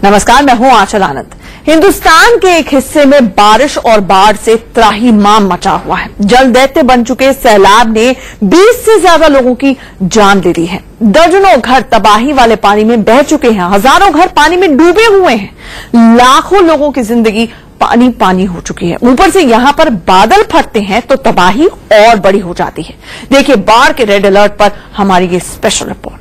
नमस्कार, मैं हूं आंचल आनंद। हिंदुस्तान के एक हिस्से में बारिश और बाढ़ से त्राहिमाम मचा हुआ है। जल दैत्य बन चुके सैलाब ने 20 से ज्यादा लोगों की जान ले ली है। दर्जनों घर तबाही वाले पानी में बह चुके हैं। हजारों घर पानी में डूबे हुए हैं। लाखों लोगों की जिंदगी पानी पानी हो चुकी है। ऊपर से यहां पर बादल फटते हैं तो तबाही और बड़ी हो जाती है। देखिए बाढ़ के रेड अलर्ट पर हमारी ये स्पेशल रिपोर्ट।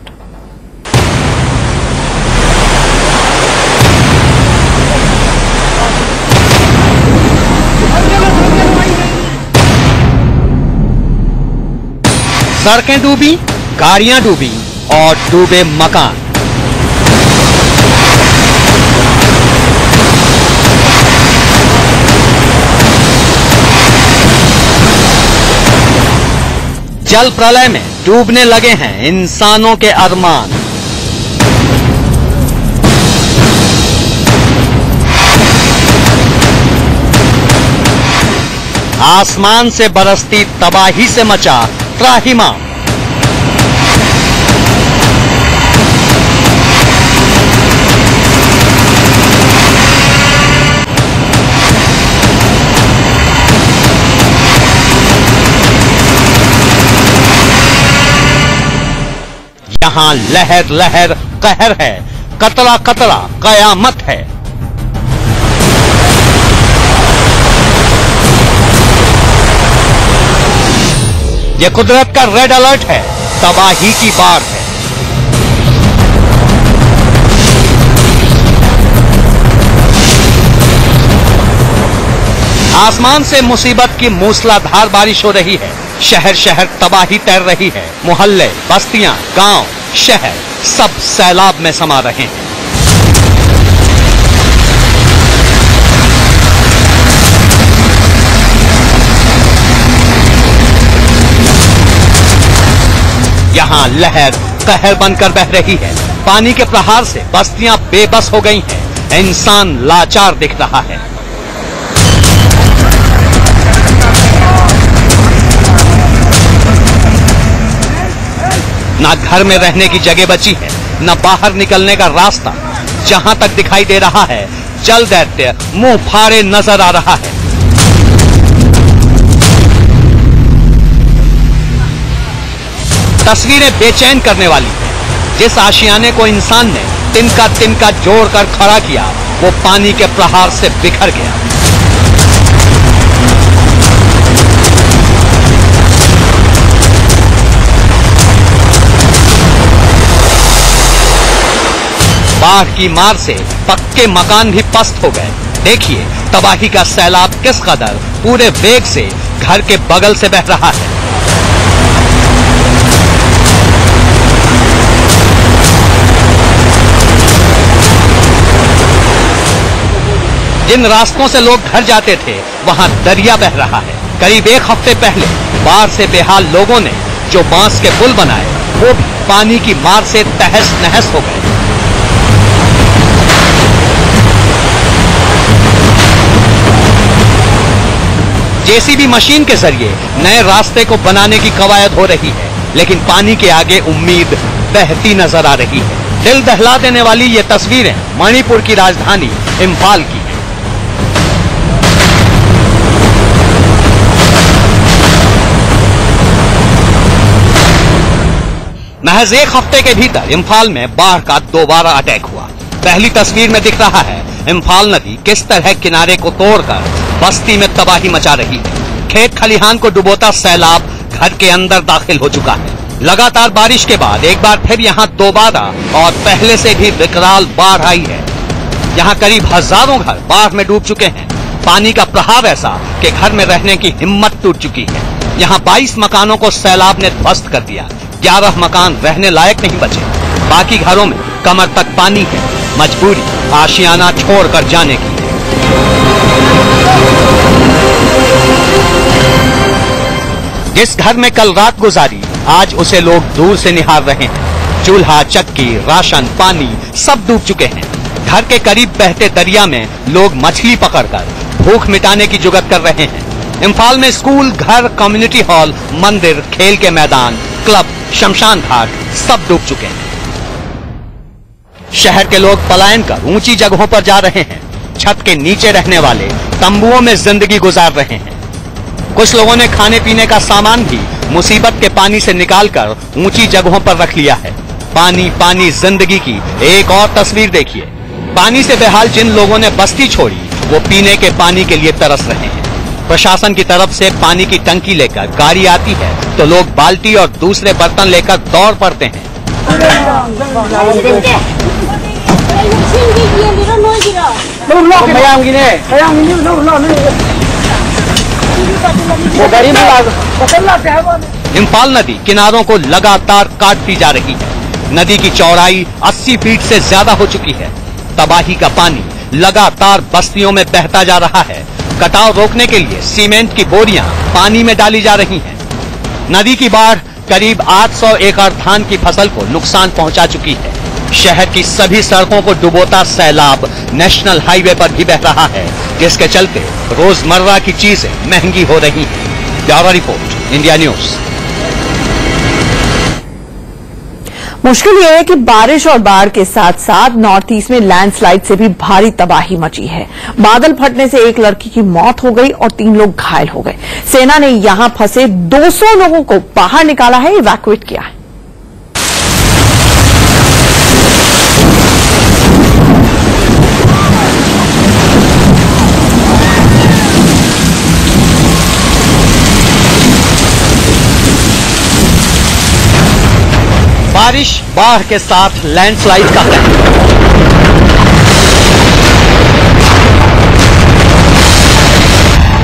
सड़कें डूबी, गाड़ियां डूबी और डूबे मकान। जल प्रलय में डूबने लगे हैं इंसानों के अरमान। आसमान से बरसती तबाही से मचा त्राहिमाम। यहां लहर लहर कहर है, कतरा कतरा कयामत है। यह कुदरत का रेड अलर्ट है, तबाही की बाढ़ है। आसमान से मुसीबत की मूसलाधार बारिश हो रही है। शहर शहर तबाही तैर रही है। मोहल्ले, बस्तियां, गांव, शहर सब सैलाब में समा रहे हैं। यहां लहर कहर बनकर बह रही है। पानी के प्रहार से बस्तियां बेबस हो गई हैं। इंसान लाचार दिख रहा है। ना घर में रहने की जगह बची है, न बाहर निकलने का रास्ता। जहां तक दिखाई दे रहा है जल दैत्य मुंह फाड़े नजर आ रहा है। तस्वीरें बेचैन करने वाली हैं। जिस आशियाने को इंसान ने तिनका तिनका जोड़कर खड़ा किया वो पानी के प्रहार से बिखर गया। बाढ़ की मार से पक्के मकान भी पस्त हो गए। देखिए तबाही का सैलाब किस कदर पूरे वेग से घर के बगल से बह रहा है। जिन रास्तों से लोग घर जाते थे वहां दरिया बह रहा है। करीब एक हफ्ते पहले बाढ़ से बेहाल लोगों ने जो बांस के पुल बनाए वो भी पानी की मार से तहस नहस हो गए। जेसीबी मशीन के जरिए नए रास्ते को बनाने की कवायद हो रही है, लेकिन पानी के आगे उम्मीद बहती नजर आ रही है। दिल दहला देने वाली ये तस्वीरें मणिपुर की राजधानी इम्फाल की हैं। महज एक हफ्ते के भीतर इम्फाल में बाढ़ का दोबारा अटैक हुआ। पहली तस्वीर में दिख रहा है इम्फाल नदी किस तरह किनारे को तोड़कर बस्ती में तबाही मचा रही है। खेत खलिहान को डुबोता सैलाब घर के अंदर दाखिल हो चुका है। लगातार बारिश के बाद एक बार फिर यहां दोबारा और पहले से भी विकराल बाढ़ आई है। यहां करीब हजारों घर बाढ़ में डूब चुके हैं। पानी का प्रहार ऐसा कि घर में रहने की हिम्मत टूट चुकी है। यहां 22 मकानों को सैलाब ने ध्वस्त कर दिया। 11 मकान रहने लायक नहीं बचे। बाकी घरों में कमर तक पानी है। मजबूरी आशियाना छोड़कर जाने की। जिस घर में कल रात गुजारी आज उसे लोग दूर से निहार रहे हैं। चूल्हा, चक्की, राशन, पानी सब डूब चुके हैं। घर के करीब बहते दरिया में लोग मछली पकड़कर भूख मिटाने की जुगत कर रहे हैं। इम्फाल में स्कूल, घर, कम्युनिटी हॉल, मंदिर, खेल के मैदान, क्लब, शमशान घाट सब डूब चुके हैं। शहर के लोग पलायन कर ऊंची जगहों पर जा रहे हैं। छत के नीचे रहने वाले तंबुओं में जिंदगी गुजार रहे हैं। कुछ लोगों ने खाने पीने का सामान भी मुसीबत के पानी से निकालकर ऊंची जगहों पर रख लिया है। पानी पानी जिंदगी की एक और तस्वीर देखिए। पानी से बेहाल जिन लोगों ने बस्ती छोड़ी वो पीने के पानी के लिए तरस रहे हैं। प्रशासन की तरफ से पानी की टंकी लेकर गाड़ी आती है तो लोग बाल्टी और दूसरे बर्तन लेकर दौड़ पड़ते हैं। इम्फाल नदी किनारों को लगातार काटती जा रही है। नदी की चौड़ाई 80 फीट से ज्यादा हो चुकी है। तबाही का पानी लगातार बस्तियों में बहता जा रहा है। कटाव रोकने के लिए सीमेंट की बोरियां पानी में डाली जा रही हैं। नदी की बाढ़ करीब 800 एकड़ धान की फसल को नुकसान पहुंचा चुकी है। शहर की सभी सड़कों को डुबोता सैलाब नेशनल हाईवे पर भी बह रहा है, जिसके चलते रोजमर्रा की चीजें महंगी हो रही हैं। Bureau report, India news. मुश्किल यह है कि बारिश और बाढ़ के साथ साथ नॉर्थ ईस्ट में लैंडस्लाइड से भी भारी तबाही मची है। बादल फटने से एक लड़की की मौत हो गई और 3 लोग घायल हो गए। सेना ने यहां फंसे 200 लोगों को बाहर निकाला है, इवैक्यूएट किया है। बारिश बाढ़ के साथ लैंडस्लाइड का कहर।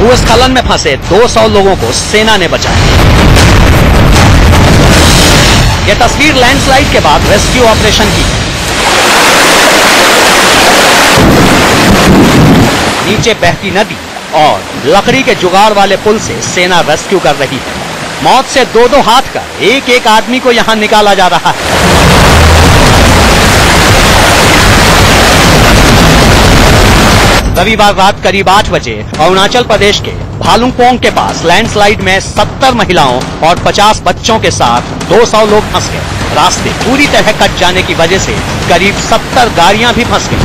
भूस्खलन में फंसे 200 लोगों को सेना ने बचाया। यह तस्वीर लैंडस्लाइड के बाद रेस्क्यू ऑपरेशन की है। नीचे बहती नदी और लकड़ी के जुगाड़ वाले पुल से सेना रेस्क्यू कर रही है। मौत से 2-2 हाथ कर एक एक आदमी को यहां निकाला जा रहा है। रविवार रात करीब 8 बजे अरुणाचल प्रदेश के भालुंगपोंग के पास लैंडस्लाइड में 70 महिलाओं और 50 बच्चों के साथ 200 लोग फंस गए। रास्ते पूरी तरह कट जाने की वजह से करीब 70 गाड़ियां भी फंस गई।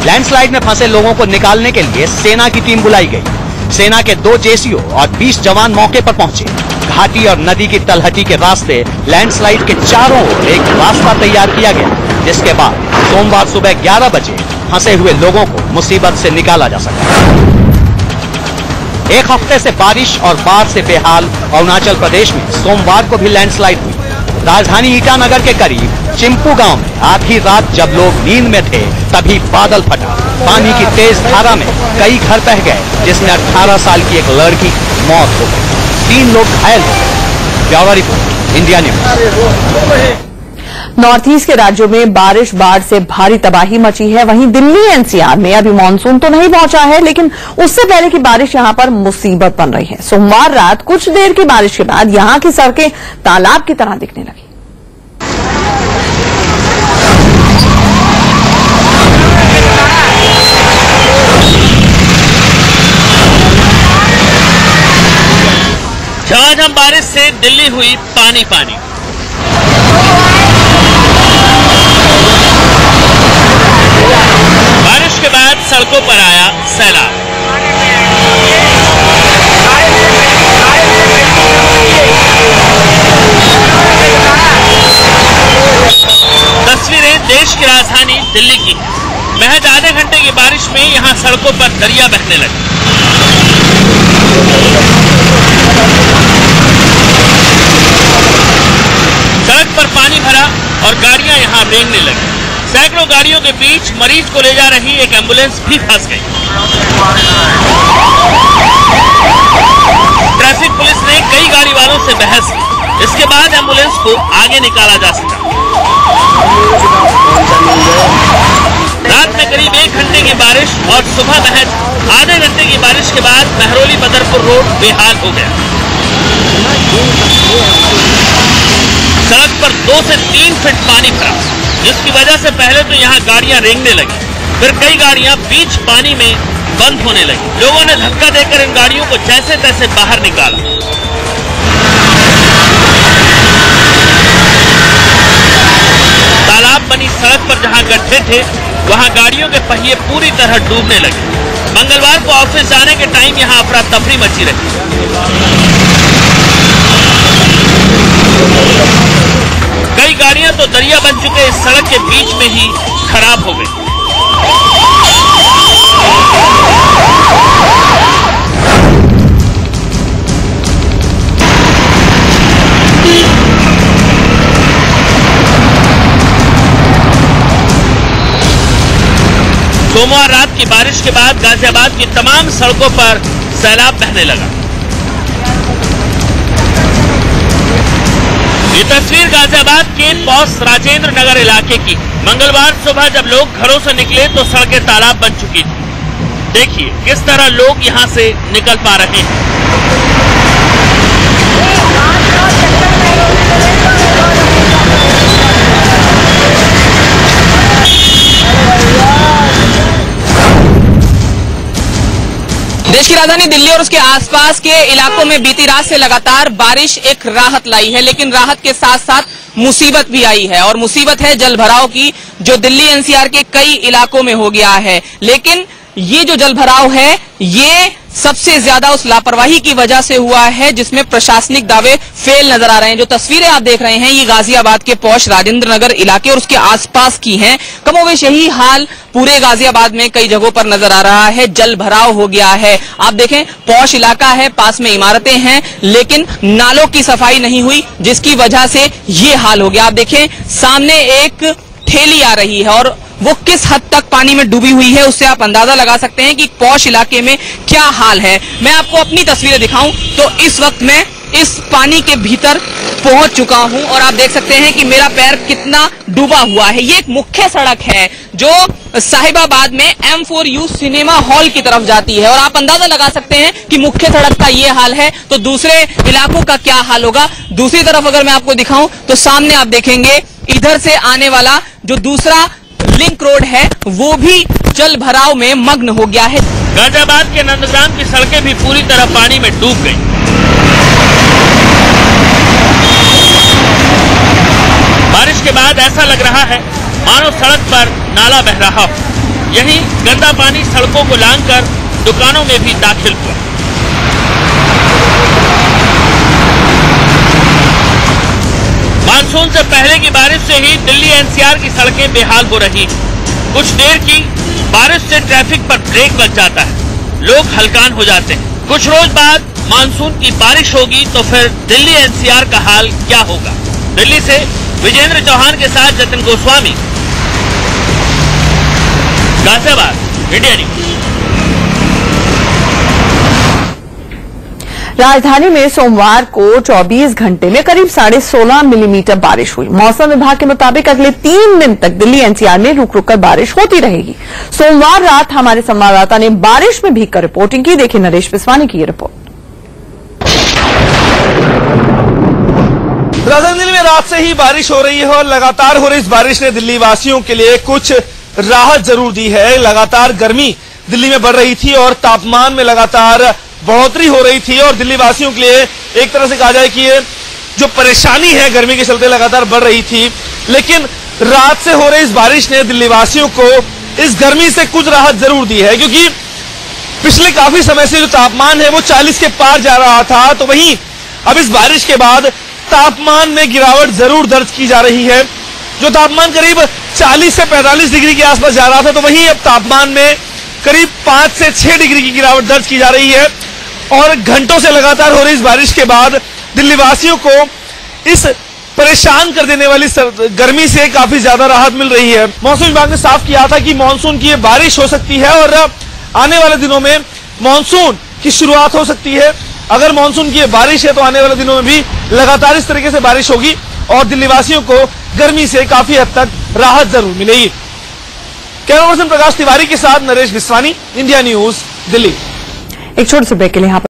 लैंडस्लाइड में फंसे लोगों को निकालने के लिए सेना की टीम बुलाई गई। सेना के 2 जेसीओ और 20 जवान मौके पर पहुंचे। घाटी और नदी की तलहटी के रास्ते लैंडस्लाइड के चारों ओर एक रास्ता तैयार किया गया, जिसके बाद सोमवार सुबह 11 बजे फंसे हुए लोगों को मुसीबत से निकाला जा सका। एक हफ्ते से बारिश और बाढ़ से बेहाल अरुणाचल प्रदेश में सोमवार को भी लैंडस्लाइड हुई। राजधानी ईटानगर के करीब चिंपू गांव में आधी रात जब लोग नींद में थे तभी बादल फटा। पानी की तेज धारा में कई घर बह गए, जिसमें 18 साल की एक लड़की की मौत हो गई। 3 लोग घायल हो गए। Bureau report, India news. North east के राज्यों में बारिश बाढ़ से भारी तबाही मची है। वहीं दिल्ली एनसीआर में अभी मानसून तो नहीं पहुंचा है, लेकिन उससे पहले की बारिश यहां पर मुसीबत बन रही है। सोमवार रात कुछ देर की बारिश के बाद यहां की सड़कें तालाब की तरह दिखने लगी। झमाझम बारिश से दिल्ली हुई पानी पानी। बारिश के बाद सड़कों पर आया सैलाब। तस्वीरें देश की राजधानी दिल्ली की हैं। महज आधे घंटे की बारिश में यहां सड़कों पर दरिया बहने लगी। सड़क पर पानी भरा और गाड़ियां यहां रेंगने लगी। सैकड़ों गाड़ियों के बीच मरीज को ले जा रही एक एम्बुलेंस भी फंस गई। ट्रैफिक पुलिस ने कई गाड़ी वालों से बहस की। इसके बाद एम्बुलेंस को आगे निकाला जा सका। रात में करीब 1 घंटे की बारिश और सुबह महज आधे घंटे की बारिश के बाद महरौली बदरपुर रोड बेहाल हो गया। सड़क पर 2 से 3 फीट पानी भरा, जिसकी वजह से पहले तो यहाँ गाड़ियां रेंगने लगी, फिर कई गाड़ियां बीच पानी में बंद होने लगी। लोगों ने धक्का देकर इन गाड़ियों को जैसे तैसे बाहर निकाला। खड्डे थे वहां गाड़ियों के पहिए पूरी तरह डूबने लगे। मंगलवार को ऑफिस जाने के टाइम यहां अफरा तफरी मची रही। कई गाड़ियां तो दरिया बन चुके इस सड़क के बीच में ही खराब हो गई। सोमवार रात की बारिश के बाद गाजियाबाद की तमाम सड़कों पर सैलाब बहने लगा। ये तस्वीर गाजियाबाद के पौस राजेंद्र नगर इलाके की। मंगलवार सुबह जब लोग घरों से निकले तो सड़कें तालाब बन चुकी थी। देखिए किस तरह लोग यहां से निकल पा रहे हैं। देश की राजधानी दिल्ली और उसके आसपास के इलाकों में बीती रात से लगातार बारिश एक राहत लाई है, लेकिन राहत के साथ साथ मुसीबत भी आई है और मुसीबत है जलभराव की, जो दिल्ली एनसीआर के कई इलाकों में हो गया है। लेकिन ये जो जलभराव है ये सबसे ज्यादा उस लापरवाही की वजह से हुआ है जिसमें प्रशासनिक दावे फेल नजर आ रहे हैं। जो तस्वीरें आप देख रहे हैं ये गाजियाबाद के पौष राजेंद्र नगर इलाके और उसके आसपास की हैं। कमोवेश यही हाल पूरे गाजियाबाद में कई जगहों पर नजर आ रहा है। जल भराव हो गया है। आप देखें पौष इलाका है, पास में इमारतें हैं, लेकिन नालों की सफाई नहीं हुई जिसकी वजह से ये हाल हो गया। आप देखें सामने एक ठेली आ रही है और वो किस हद तक पानी में डूबी हुई है उससे आप अंदाजा लगा सकते हैं कि पौष इलाके में क्या हाल है। मैं आपको अपनी तस्वीरें दिखाऊं तो इस वक्त मैं इस पानी के भीतर पहुंच चुका हूं और आप देख सकते हैं कि मेरा पैर कितना डूबा हुआ है। ये एक मुख्य सड़क है जो साहिबाबाद में M4U सिनेमा हॉल की तरफ जाती है और आप अंदाजा लगा सकते हैं कि मुख्य सड़क का ये हाल है तो दूसरे इलाकों का क्या हाल होगा। दूसरी तरफ अगर मैं आपको दिखाऊं तो सामने आप देखेंगे इधर से आने वाला जो दूसरा लिंक रोड है वो भी जल भराव में मग्न हो गया है। गाजियाबाद के नंदग्राम की सड़कें भी पूरी तरह पानी में डूब गई। बारिश के बाद ऐसा लग रहा है मानो सड़क पर नाला बह रहा हो। यही गंदा पानी सड़कों को लांघकर दुकानों में भी दाखिल हुआ। मानसून से पहले की बारिश से ही दिल्ली एनसीआर की सड़कें बेहाल हो रही हैं। कुछ देर की बारिश से ट्रैफिक पर ब्रेक लग जाता है, लोग हलकान हो जाते हैं। कुछ रोज बाद मानसून की बारिश होगी तो फिर दिल्ली एनसीआर का हाल क्या होगा। दिल्ली से विजेंद्र चौहान के साथ जतिन गोस्वामी, गाजियाबाद, इंडिया न्यूज। राजधानी में सोमवार को 24 घंटे में करीब 16.5 मिलीमीटर बारिश हुई। मौसम विभाग के मुताबिक अगले 3 दिन तक दिल्ली एनसीआर में रुक रुक कर बारिश होती रहेगी। सोमवार रात हमारे संवाददाता ने बारिश में भीगकर रिपोर्टिंग की। देखिए नरेश बिस्वानी की ये रिपोर्ट। राजधानी दिल्ली में रात से ही बारिश हो रही है और लगातार हो रही इस बारिश ने दिल्ली वासियों के लिए कुछ राहत जरूर दी है। लगातार गर्मी दिल्ली में बढ़ रही थी और तापमान में लगातार बढ़ोतरी हो रही थी और दिल्ली वासियों के लिए एक तरह से कहा जाए कि ये जो परेशानी है गर्मी के चलते लगातार बढ़ रही थी, लेकिन रात से हो रही इस बारिश ने दिल्ली वासियों को इस गर्मी से कुछ राहत जरूर दी है, क्योंकि पिछले काफी समय से जो तापमान है वो 40 के पार जा रहा था, तो वहीं अब इस बारिश के बाद तापमान में गिरावट जरूर दर्ज की जा रही है। जो तापमान करीब 40 से 45 डिग्री के आसपास जा रहा था, तो वहीं अब तापमान में करीब 5 से 6 डिग्री की गिरावट दर्ज की जा रही है और घंटों से लगातार हो रही इस बारिश के बाद दिल्ली वासियों को इस परेशान कर देने वाली गर्मी से काफी ज्यादा राहत मिल रही है। मौसम विभाग ने साफ किया था कि मानसून की ये बारिश हो सकती है और आने वाले दिनों में मानसून की शुरुआत हो सकती है। अगर मानसून की ये बारिश है तो आने वाले दिनों में भी लगातार इस तरीके से बारिश होगी और दिल्ली वासियों को गर्मी से काफी हद तक राहत जरूर मिलेगी। कैमरा पर्सन प्रकाश तिवारी के साथ नरेश बिस्वानी, इंडिया न्यूज, दिल्ली। एक छोटे से ब्रेक के लिए यहाँ